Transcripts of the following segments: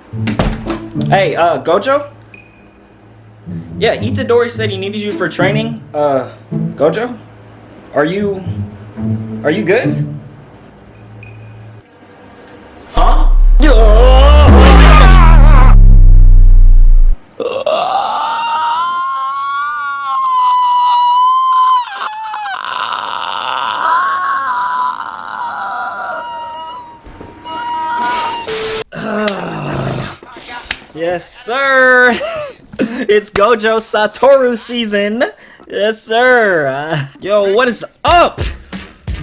Hey, Gojo? Yeah, Itadori said he needed you for training. Gojo? Are you... Are you good? Huh? Yes, sir. It's Gojo Satoru season. Yes, sir. Yo, what is up,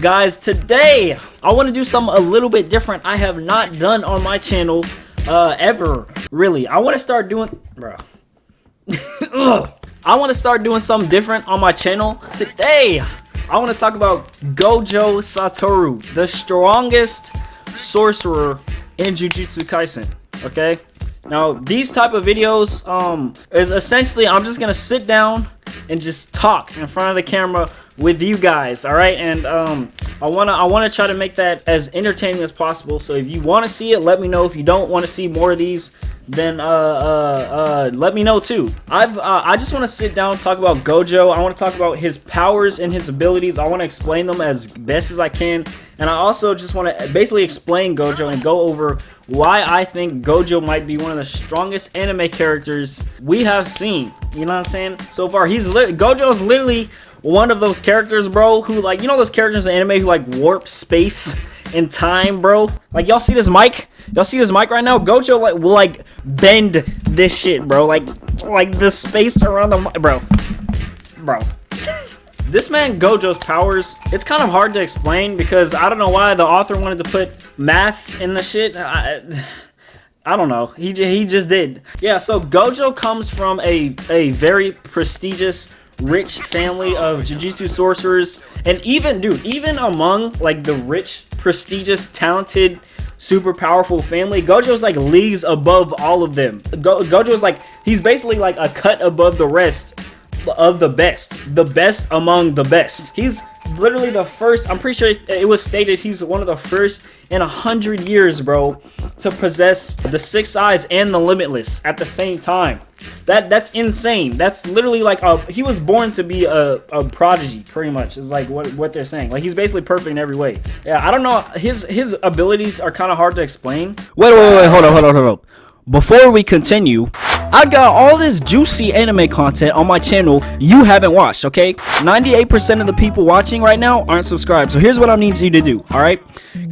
guys? Today, I want to do something a little bit different. I have not done on my channel ever, really. I want to start doing, bro. I want to start doing something different on my channel. Today, I want to talk about Gojo Satoru, the strongest sorcerer in Jujustu Kaisen. Okay? Now, these type of videos is essentially I'm just gonna sit down and just talk in front of the camera with you guys, all right? And I wanna try to make that as entertaining as possible. So if you want to see it, let me know. If you don't want to see more of these, then let me know too. I just want to sit down and talk about Gojo. I want to talk about his powers and his abilities. I want to explain them as best as I can, and I also just want to basically explain Gojo and go over why I think Gojo might be one of the strongest anime characters we have seen. You know what I'm saying? So far, Gojo's literally one of those characters, bro, who, like, you know those characters in anime who like warp space and time, bro? Like, y'all see this mic? Y'all see this mic right now? Gojo will like bend this shit, bro. Like the space around the mic, bro. This man Gojo's powers, it's kind of hard to explain because I don't know why the author wanted to put math in the shit. I don't know. He just did. Yeah, so Gojo comes from a very prestigious, rich family of Jujutsu sorcerers, and even among like the rich, prestigious, talented, super powerful family, Gojo's like leagues above all of them. Gojo's like, he's basically like a cut above the rest of the best among the best. He's literally the first, I'm pretty sure it was stated he's one of the first in 100 years, bro, to possess the six eyes and the limitless at the same time. That's insane. That's literally like he was born to be a prodigy, pretty much, is like what they're saying. Like, he's basically perfect in every way. Yeah, I don't know, his abilities are kind of hard to explain. Wait, hold on. Before we continue, I got all this juicy anime content on my channel you haven't watched, okay? 98% of the people watching right now aren't subscribed, so here's what I need you to do, alright?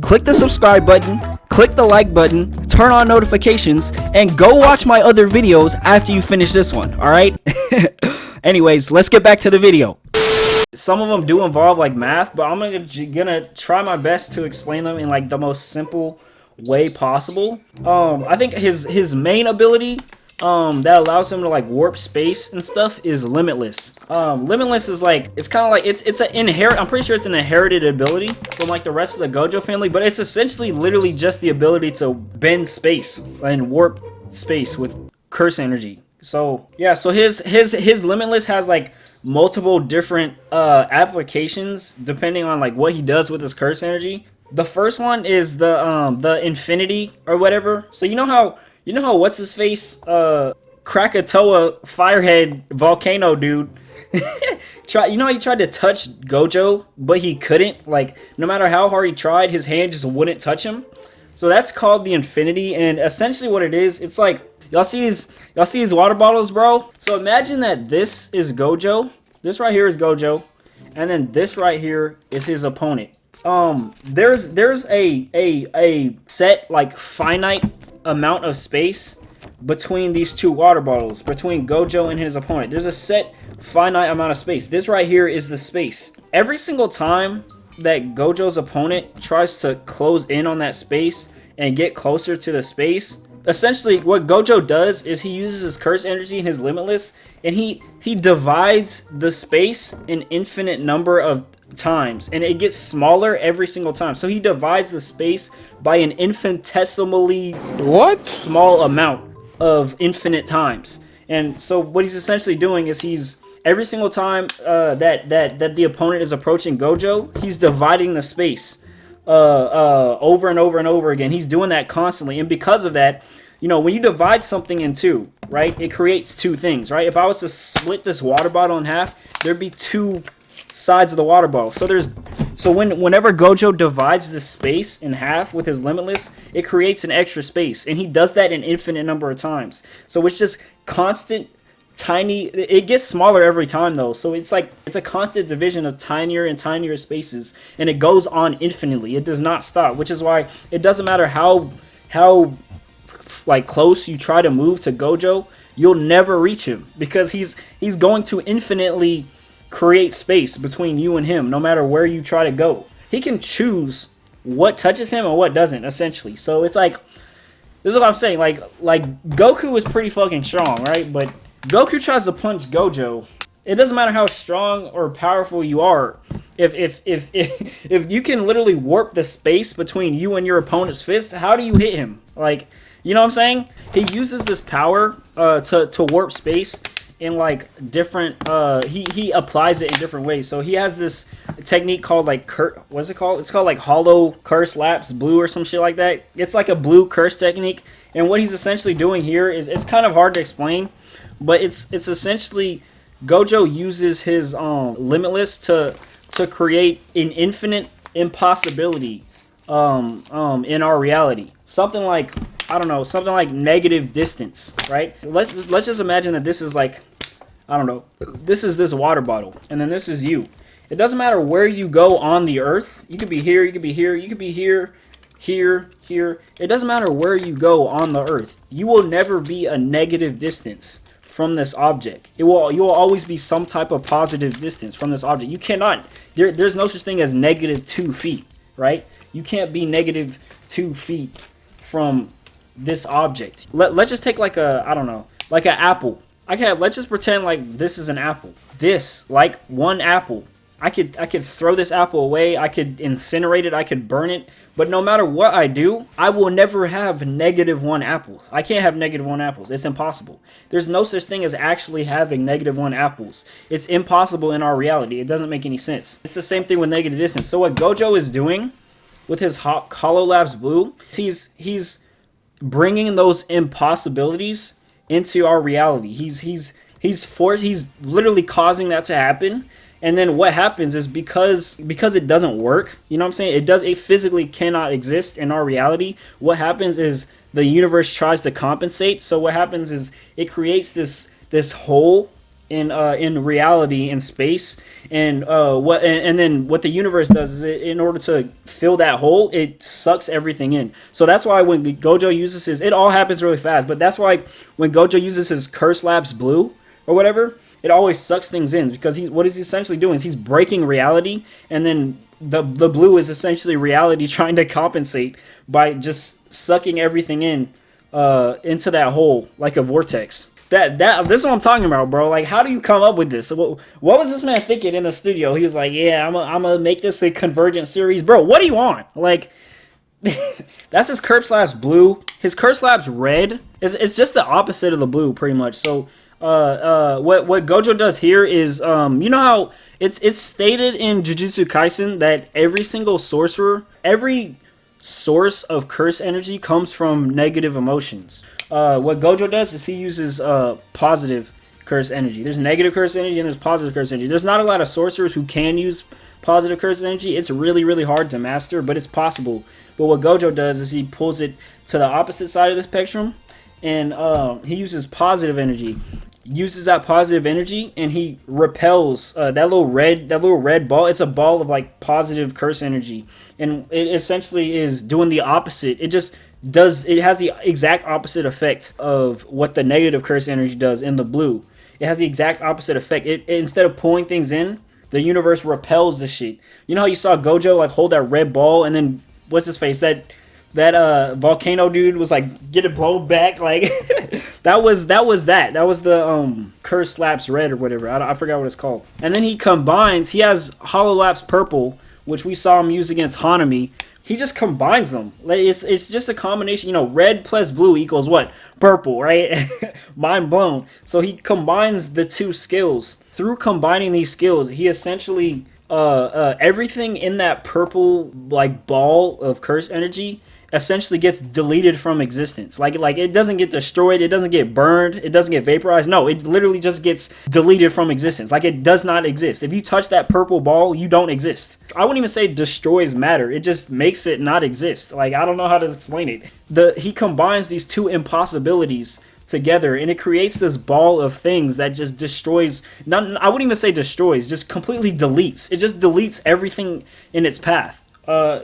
Click the subscribe button, click the like button, turn on notifications, and go watch my other videos after you finish this one, alright? Anyways, let's get back to the video. Some of them do involve like math, but I'm gonna try my best to explain them in like the most simple way possible. I think his main ability that allows him to like warp space and stuff is limitless. Limitless is like, it's kind of like it's an inherent, I'm pretty sure it's an inherited ability from like the rest of the Gojo family, but it's essentially literally just the ability to bend space and warp space with curse energy. So yeah, so his limitless has like multiple different applications depending on like what he does with his curse energy. The first one is the infinity or whatever. So you know how what's his face, Krakatoa Firehead Volcano dude, you know how he tried to touch Gojo but he couldn't, like no matter how hard he tried, his hand just wouldn't touch him. So that's called the infinity, and essentially what it is, it's like, y'all see these water bottles, bro? So imagine that this is Gojo, this right here is Gojo, and then this right here is his opponent. There's a set like finite amount of space between these two water bottles, between Gojo and his opponent. There's a set finite amount of space. This right here is the space. Every single time that Gojo's opponent tries to close in on that space and get closer to the space, essentially what Gojo does is he uses his curse energy and his limitless, and he divides the space an infinite number of times, and it gets smaller every single time. So he divides the space by an infinitesimally small amount of infinite times. And so what he's essentially doing is he's every single time that the opponent is approaching Gojo, he's dividing the space over and over and over again. He's doing that constantly, and because of that, you know, when you divide something in two, right, it creates two things, right? If I was to split this water bottle in half, there'd be two sides of the water bottle. So whenever Gojo divides this space in half with his limitless, it creates an extra space, and he does that an infinite number of times. So it's just constant tiny. It gets smaller every time though, so it's like it's a constant division of tinier and tinier spaces, and it goes on infinitely. It does not stop, which is why it doesn't matter how like close you try to move to Gojo, you'll never reach him, because he's going to infinitely create space between you and him no matter where you try to go. He can choose what touches him and what doesn't, essentially. So it's like, this is what I'm saying, like Goku is pretty fucking strong, right? But Goku tries to punch Gojo. It doesn't matter how strong or powerful you are. If you can literally warp the space between you and your opponent's fist, how do you hit him? Like, you know what I'm saying? He uses this power to warp space in like different. He applies it in different ways. So he has this technique called like what's it called? It's called like hollow curse lapse blue or some shit like that. It's like a blue curse technique. And what he's essentially doing here is, it's kind of hard to explain, but it's essentially Gojo uses his limitless to create an infinite impossibility in our reality. Something like, I don't know, something like negative distance, right? Let's just imagine that this is like, I don't know, this is this water bottle, and then this is you. It doesn't matter where you go on the earth. You could be here, you could be here, you could be here, here, here. It doesn't matter where you go on the earth. You will never be a negative distance from this object. You will always be some type of positive distance from this object. You cannot, there's no such thing as negative 2 feet, right? You can't be negative 2 feet from this object. Let's just take like a, I don't know, like an apple. Let's just pretend like this is an apple. This, like one apple. I could throw this apple away. I could incinerate it. I could burn it. But no matter what I do, I will never have -1 apples. I can't have -1 apples. It's impossible. There's no such thing as actually having -1 apples. It's impossible in our reality. It doesn't make any sense. It's the same thing with negative distance. So what Gojo is doing with his Hollow Labs Blue, he's bringing those impossibilities into our reality. He's literally causing that to happen. And then what happens is, because it doesn't work, you know what I'm saying? It physically cannot exist in our reality. What happens is the universe tries to compensate. So what happens is it creates this hole in reality, in space, and then what the universe does is, in order to fill that hole, it sucks everything in. So that's why when Gojo uses his, it all happens really fast, but that's why when Gojo uses his Curse Lapse Blue or whatever, it always sucks things in, because what he's essentially doing is he's breaking reality, and then the blue is essentially reality trying to compensate by just sucking everything in into that hole like a vortex. This is what I'm talking about, bro. Like, how do you come up with this? What was this man thinking in the studio? He was like, yeah, I'm gonna make this a convergent series. Bro, what do you want? Like, that's his Curse Labs Blue. His Curse Labs Red it's just the opposite of the blue, pretty much. So what Gojo does here is, you know how it's stated in Jujustu Kaisen that every single sorcerer, every source of curse energy comes from negative emotions. What Gojo does is he uses positive curse energy. There's negative curse energy and there's positive curse energy. There's not a lot of sorcerers who can use positive curse energy. It's really, really hard to master, but it's possible. But what Gojo does is he pulls it to the opposite side of the spectrum, and he uses positive energy. Uses that positive energy, and he repels that little red ball. It's a ball of like positive curse energy, and it essentially is doing the opposite. It has the exact opposite effect of what the negative curse energy does in the blue. It has the exact opposite effect. It instead of pulling things in, the universe repels the shit. You know how you saw Gojo like hold that red ball, and then what's his face, that volcano dude was like get it blown back, like that was the Curse Lapse Red or whatever. I forgot what it's called. And then he has Hollow Lapse Purple, which we saw him use against Hanami. He just combines them. Like, it's just a combination. You know, red plus blue equals what? Purple, right? Mind blown. So he combines the two skills. Through combining these skills, he essentially everything in that purple like ball of curse energy essentially gets deleted from existence. Like it doesn't get destroyed, it doesn't get burned, it doesn't get vaporized. No, it literally just gets deleted from existence. Like it does not exist. If you touch that purple ball, you don't exist. I wouldn't even say destroys matter. It just makes it not exist. Like I don't know how to explain it. He combines these two impossibilities together, and it creates this ball of things that just destroys. I wouldn't even say destroys, just completely deletes. It just deletes everything in its path.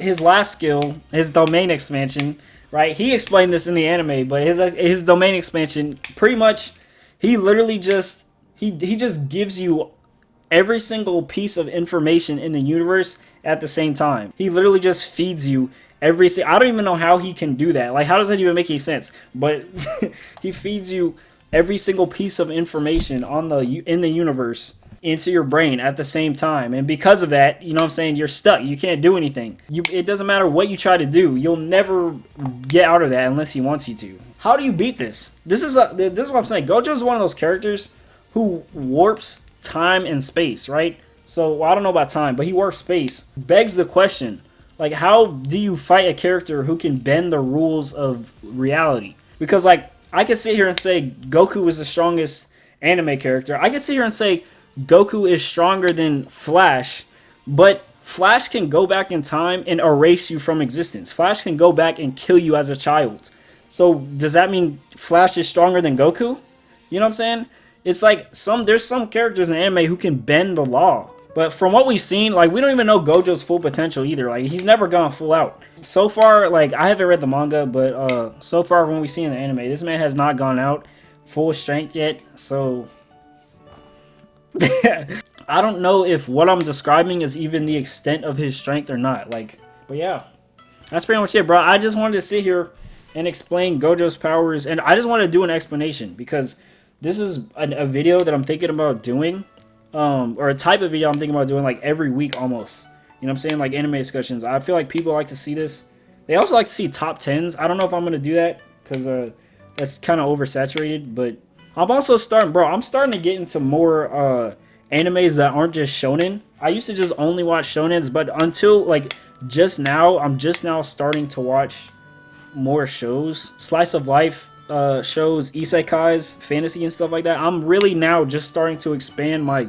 His last skill, his domain expansion, right? He explained this in the anime, but his domain expansion, pretty much, he literally just he just gives you every single piece of information in the universe at the same time. He literally just feeds you I don't even know how he can do that. Like, how does that even make any sense? But he feeds you every single piece of information in the universe into your brain at the same time. And because of that, you know what I'm saying, you're stuck. You can't do anything. It doesn't matter what you try to do. You'll never get out of that unless he wants you to. How do you beat this? This is what I'm saying. Gojo's one of those characters who warps time and space, right? So, well, I don't know about time, but he warps space. Begs the question, like, how do you fight a character who can bend the rules of reality? Because, like, I could sit here and say Goku is the strongest anime character. I could sit here and say Goku is stronger than Flash, but Flash can go back in time and erase you from existence. Flash can go back and kill you as a child. So does that mean Flash is stronger than Goku? You know what I'm saying? It's like there's some characters in anime who can bend the law. But from what we've seen, like, we don't even know Gojo's full potential either. Like, he's never gone full out. So far, like, I haven't read the manga, but so far from what we've seen in the anime, this man has not gone out full strength yet. So I don't know if what I'm describing is even the extent of his strength or not. Like, but yeah, that's pretty much it, bro. I just wanted to sit here and explain Gojo's powers, and I just want to do an explanation because this is a video that I'm thinking about doing. Or a type of video I'm thinking about doing like every week almost. You know what I'm saying? Like anime discussions. I feel like people like to see this. They also like to see top 10s. I don't know if I'm going to do that because that's kind of oversaturated. But I'm also I'm starting to get into more animes that aren't just shonen. I used to just only watch shonens, but until like just now, I'm just now starting to watch more shows. Slice of life shows, isekais, fantasy and stuff like that. I'm really now just starting to expand my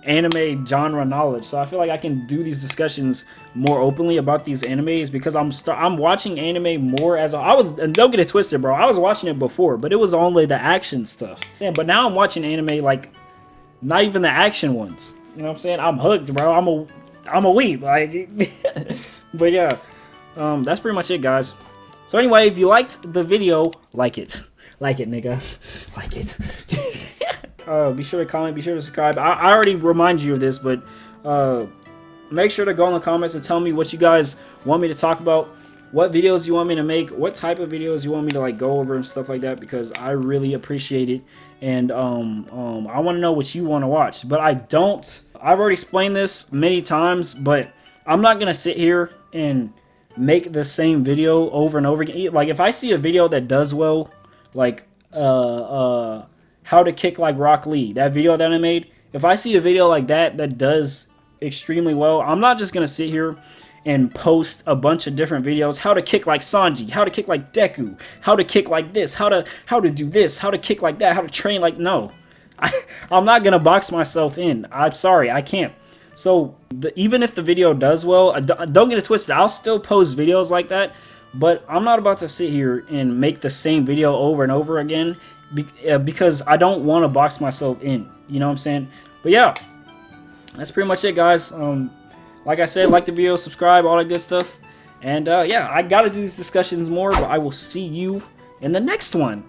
anime genre knowledge, so I feel like I can do these discussions more openly about these animes because I'm watching anime more as and don't get it twisted, bro. I was watching it before, but it was only the action stuff. Yeah, but now I'm watching anime like not even the action ones. You know what I'm saying? I'm hooked, bro. I'm a weeb, like. But yeah, that's pretty much it, guys. So anyway, if you liked the video, like it, nigga, like it. Be sure to comment, be sure to subscribe. I already remind you of this, but make sure to go in the comments and tell me what you guys want me to talk about, what videos you want me to make, what type of videos you want me to like go over and stuff like that, because I really appreciate it. And I want to know what you want to watch. But I've already explained this many times, but I'm not gonna sit here and make the same video over and over again. Like if I see a video that does well, like how to kick like Rock Lee, that video that I made, if I see a video like that does extremely well, I'm not just gonna sit here and post a bunch of different videos, how to kick like Sanji, how to kick like Deku, how to kick like this, how to do this, how to kick like that, how to train like, no. I'm not gonna box myself in. I'm sorry, I can't. So even if the video does well, don't get it twisted, I'll still post videos like that, but I'm not about to sit here and make the same video over and over again because I don't want to box myself in, you know what I'm saying? But yeah, that's pretty much it, guys. Like I said, like the video, subscribe, all that good stuff. And yeah, I gotta do these discussions more, but I will see you in the next one.